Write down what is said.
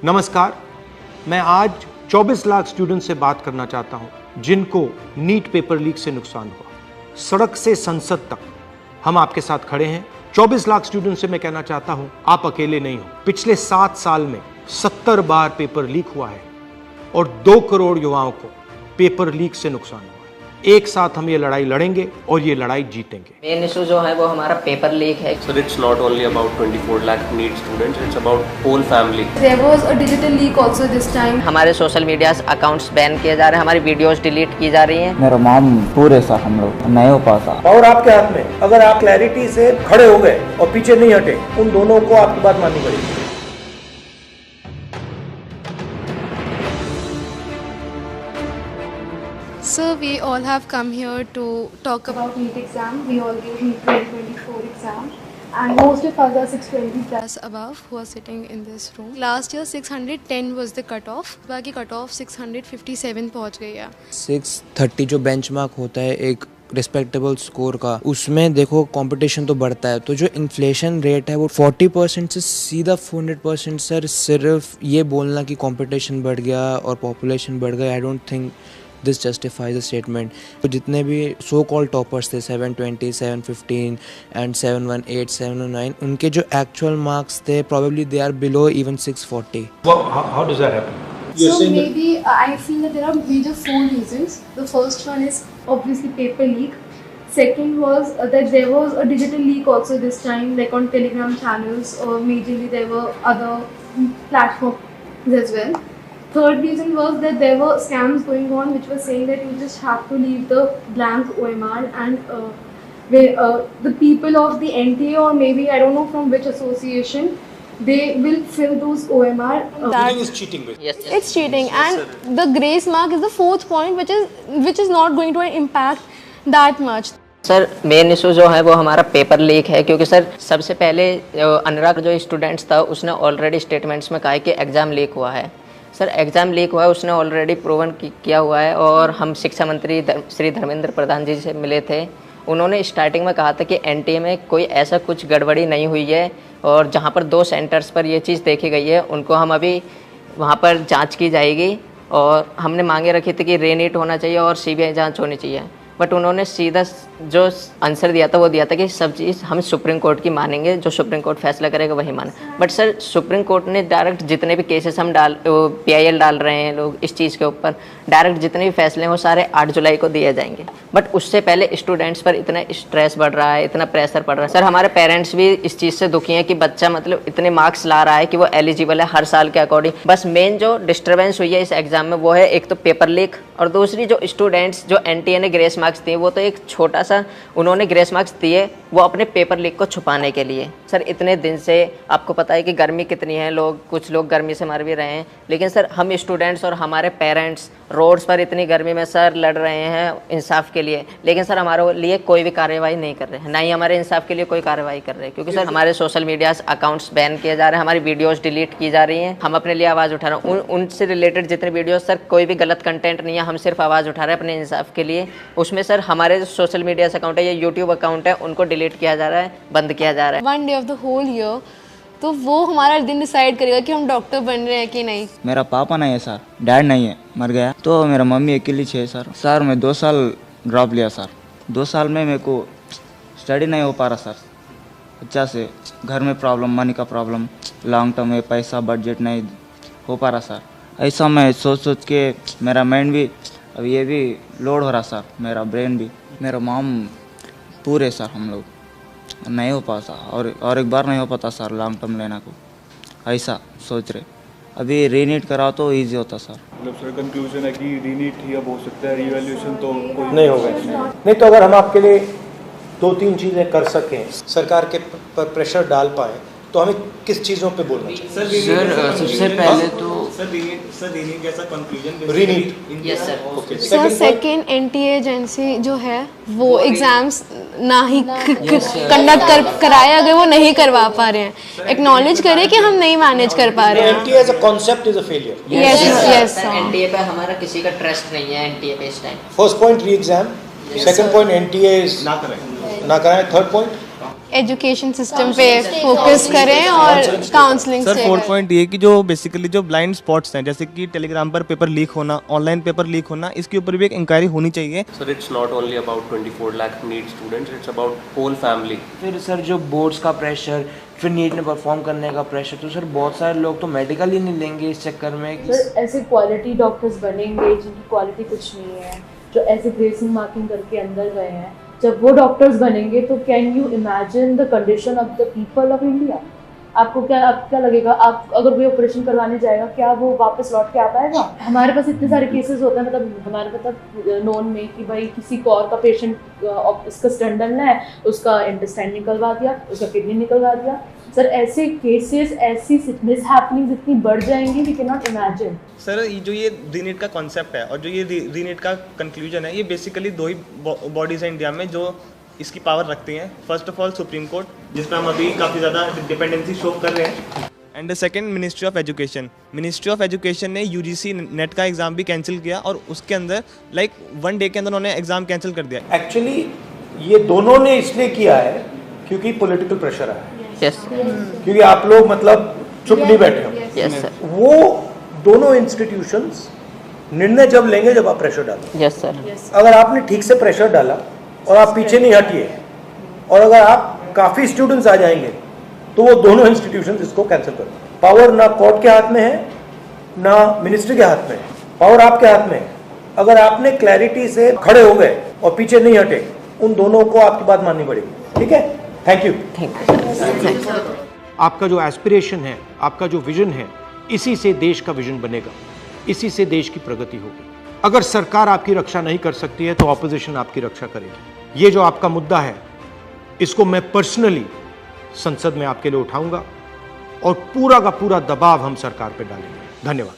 नमस्कार, मैं आज 24 लाख स्टूडेंट से बात करना चाहता हूं जिनको नीट पेपर लीक से नुकसान हुआ। सड़क से संसद तक हम आपके साथ खड़े हैं। 24 लाख स्टूडेंट से मैं कहना चाहता हूं, आप अकेले नहीं हो। पिछले 7 साल में 70 बार पेपर लीक हुआ है और 2 करोड़ युवाओं को पेपर लीक से नुकसान हुआ है। एक साथ हम ये लड़ाई लड़ेंगे और ये लड़ाई जीतेंगे। मेन इशू जो है वो हमारा पेपर लीक है। Sir, it's not only about 24 lakh NEET students, it's about whole family. There was a digital leak also this time. हमारे सोशल मीडिया अकाउंट्स बैन किए जा रहे हैं, हमारी वीडियोस डिलीट की जा रही हैं। मेरा माम पूरे सा हम लोग नहीं हो पाता। और आपके हाथ में, अगर आप क्लैरिटी से खड़े हो गए और पीछे नहीं हटे, उन दोनों को आपकी बात माननी पड़ेगी। So we all have come here to talk about NEET exam. We all gave NEET 2024 exam, and most of us are 620 plus above who are sitting in this room. Last year 610 was the cutoff. बाकी cutoff 657 पहुंच गई है। 630 जो benchmark होता है एक respectable score का, उसमें देखो कंपटीशन तो बढ़ता है। तो जो इन्फ्लेशन रेट है वो 40% से सीधा 400%। सर सिर्फ ये बोलना कि कंपटीशन बढ़ गया और पॉपुलेशन बढ़ गया, I don't think this justifies the statement. तो जितने भी सो कॉल टॉपर्स थे 720, 715 एंड 718, 709, उनके जो एक्चुअल मार्क्स थे probably they are below even 640. How does that happen? So maybe I feel that there are major 4 reasons. The first one is obviously paper leak. Second was that there was a digital leak also this time, like on Telegram channels, or majorly there were other platforms as well. Third reason was that there were scams going on which were saying that you just have to leave the blank OMR and the people of the NTA, or maybe I don't know from which association, they will fill those OMR. That is cheating. Yes. It's cheating, and the grace mark is the 4th point, which is not going to impact that much. Sir main issue जो है वो हमारा paper leak है, क्योंकि sir सबसे पहले अनुराग जो students था उसने ऑलरेडी स्टेटमेंट्स में कहा है कि एग्ज़ाम लीक हुआ है। सर एग्ज़ाम लीक हुआ है, उसने ऑलरेडी प्रूवन किया हुआ है। और हम शिक्षा मंत्री श्री धर्मेंद्र प्रधान जी से मिले थे, उन्होंने स्टार्टिंग में कहा था कि एनटीए में कोई ऐसा कुछ गड़बड़ी नहीं हुई है, और जहां पर 2 सेंटर्स पर ये चीज़ देखी गई है उनको हम अभी वहां पर जांच की जाएगी। और हमने मांगे रखी थी कि रीनीट होना चाहिए और सीबीआई जांच होनी चाहिए, बट उन्होंने सीधा जो आंसर दिया था वो दिया था कि सब चीज़ हम सुप्रीम कोर्ट की मानेंगे, जो सुप्रीम कोर्ट फैसला करेगा वही माने। बट सर सुप्रीम कोर्ट ने डायरेक्ट जितने भी केसेस हम PIL डाल रहे हैं लोग इस चीज़ के ऊपर, डायरेक्ट जितने भी फैसले हैं वो सारे 8 जुलाई को दिए जाएंगे। बट उससे पहले स्टूडेंट्स पर इतना स्ट्रेस बढ़ रहा है, इतना प्रेशर पड़ रहा है। सर हमारे पेरेंट्स भी इस चीज़ से दुखी हैं कि बच्चा मतलब इतने मार्क्स ला रहा है कि वो एलिजिबल है हर साल के अकॉर्डिंग। बस मेन जो डिस्टर्बेंस हुई है इस एग्ज़ाम में वो है एक तो पेपर लीक, और दूसरी जो स्टूडेंट्स जो NTA ने ग्रेस मार्क्स दिए वो तो एक छोटा सा उन्होंने ग्रेस मार्क्स दिए वो अपने पेपर लीक को छुपाने के लिए। सर इतने दिन से आपको पता है कि गर्मी कितनी है, कुछ लोग गर्मी से मर भी रहे हैं, लेकिन सर हम स्टूडेंट्स और हमारे पेरेंट्स रोड्स पर इतनी गर्मी में सर लड़ रहे हैं इंसाफ के लिए, लेकिन सर हमारे लिए कोई भी कार्रवाई नहीं कर रहे हैं, ना ही हमारे इंसाफ के लिए कोई कार्रवाई कर रहे हैं। क्योंकि सर हमारे सोशल मीडिया अकाउंट्स बैन किए जा रहे हैं, हमारी वीडियोस डिलीट की जा रही हैं। हम अपने लिए आवाज़ उठा रहे हैं, उनसे रिलेटेड जितने वीडियोस सर कोई भी गलत कंटेंट नहीं है, हम सिर्फ आवाज़ उठा रहे हैं अपने इंसाफ के लिए। उसमें सर हमारे जो सोशल मीडिया अकाउंट है या यूट्यूब अकाउंट है उनको डिलीट किया जा रहा है, बंद किया जा रहा है। 1 day of the whole year, तो वो हमारा दिन डिसाइड करेगा कि हम डॉक्टर बन रहे हैं कि नहीं। मेरा पापा नहीं है सर, डैड नहीं है, मर गया। तो मेरा मम्मी अकेली है सर। सर मैं 2 साल ड्रॉप लिया सर। 2 साल में मेरे को स्टडी नहीं हो पा रहा सर, अच्छा से घर में प्रॉब्लम, मनी का प्रॉब्लम, लॉन्ग टर्म में पैसा बजट नहीं हो पा रहा सर। ऐसा मैं सोच के मेरा माइंड भी अब ये भी लोड हो रहा सर, मेरा ब्रेन भी। मेरा माम पूरे सर हम लोग नहीं हो पाता, और एक बार नहीं हो पाता सर लॉन्ग टर्म लेना को, ऐसा सोच रहे। अभी रीनीट कराओ तो इजी होता सर। मतलब सर कंक्लूजन है कि रीनीट ही अब हो सकता है, रीवैल्यूएशन तो कोई नहीं होगा। नहीं तो अगर हम आपके लिए 2-3 चीज़ें कर सकें, सरकार के पर प्रेशर डाल पाए, तो हमें किस चीज़ों पे बोलना चाहिए? सर सबसे पहले तो रीनीट कैसा conclusion? रीनीट, yes sir. Okay. Sir second NTA agency जो है वो एग्जाम्स ना ही कंडक्ट कराए, अगर वो नहीं करवा पा रहे हैं, एक्नॉलेज करें कि हम नहीं मैनेज कर पा रहे हैं। NTA as a concept is a failure. Yes yes sir NTA पे हमारा किसी का ट्रस्ट नहीं है, NTA पे इस टाइम। फर्स्ट पॉइंट री exam, second point NTA is ना कराएं। थर्ड पॉइंट एजुकेशन सिस्टम पे फोकस करें और काउंसलिंग सर से 4 पॉइंट ये कि जो बेसिकली जो ब्लाइंड स्पॉट्स हैं, जैसे कि टेलीग्राम पर पेपर लीक होना, ऑनलाइन पेपर लीक होना, इसके ऊपर भी एक इंक्वायरी होनी चाहिए। Sir, it's not only about 24 lakh NEET students, it's about whole family. फिर सर जो बोर्ड्स का प्रेशर, फिर नीट में परफॉर्म करने का प्रेशर, तो सर बहुत सारे लोग तो मेडिकल ही नहीं लेंगे इस चक्कर में कि सर ऐसे क्वालिटी डॉक्टर्स बनेंगे जिनकी क्वालिटी कुछ नहीं है, जो ऐसे ग्रेसिंग मार्किंग करके अंदर गए हैं, जब वो डॉक्टर्स बनेंगे तो can you imagine the condition of the people of India. आपको क्या लगेगा, आप अगर कोई ऑपरेशन करवाने जाएगा, क्या वो वापस लौट के आ पाएगा? हमारे पास इतने सारे केसेस होते हैं, मतलब हमारे नोन में कि भाई किसी को और का पेशेंट, इसका स्टेंट डालना है, उसका इंटेस्टाइन निकलवा दिया, उसका किडनी निकलवा दिया। सर ऐसे केसेस, ऐसी मिसहैपनिंग्स इतनी बढ़ जाएंगी, we can not imagine. Sir जो ये रीनीट का कॉन्सेप्ट है और जो ये रीनीट का कंक्लूजन है, ये बेसिकली 2 ही बॉडीज़ हैं इंडिया में जो इसकी पावर रखती हैं। First of all supreme court, जिसमें हम अभी काफ़ी ज़्यादा डिपेंडेंसी शो कर रहे हैं, and second ministry of education. Ministry of education ने यूजीसी नेट का एग्ज़ाम भी कैंसिल किया और उसके अंदर लाइक 1 डे के अंदर उन्होंने एग्ज़ाम कैंसिल कर दिया। एक्चुअली ये दोनों ने इसलिए किया है क्योंकि पॉलिटिकल प्रेशर आया है, यस क्योंकि आप लोग मतलब चुप नहीं बैठे हो। यस सर, वो दोनों इंस्टीट्यूशंस निर्णय जब लेंगे जब आप प्रेशर डालो। यस सर, अगर आपने ठीक से प्रेशर डाला और आप पीछे नहीं हटिए, और अगर आप काफ़ी स्टूडेंट्स आ जाएंगे तो वो दोनों इंस्टीट्यूशंस इसको कैंसिल करो। पावर ना कोर्ट के हाथ में है ना मिनिस्ट्री के हाथ में है, पावर आपके हाथ में है। अगर आपने क्लैरिटी से खड़े हो गए और पीछे नहीं हटे, उन दोनों को आपकी बात माननी पड़ेगी। ठीक है, थैंक यू। आपका जो एस्पिरेशन है, आपका जो विजन है, इसी से देश का विजन बनेगा, इसी से देश की प्रगति होगी। अगर सरकार आपकी रक्षा नहीं कर सकती है तो ऑपोजिशन आपकी रक्षा करेगी। ये जो आपका मुद्दा है, इसको मैं पर्सनली संसद में आपके लिए उठाऊंगा और पूरा का पूरा दबाव हम सरकार पे डालेंगे। धन्यवाद।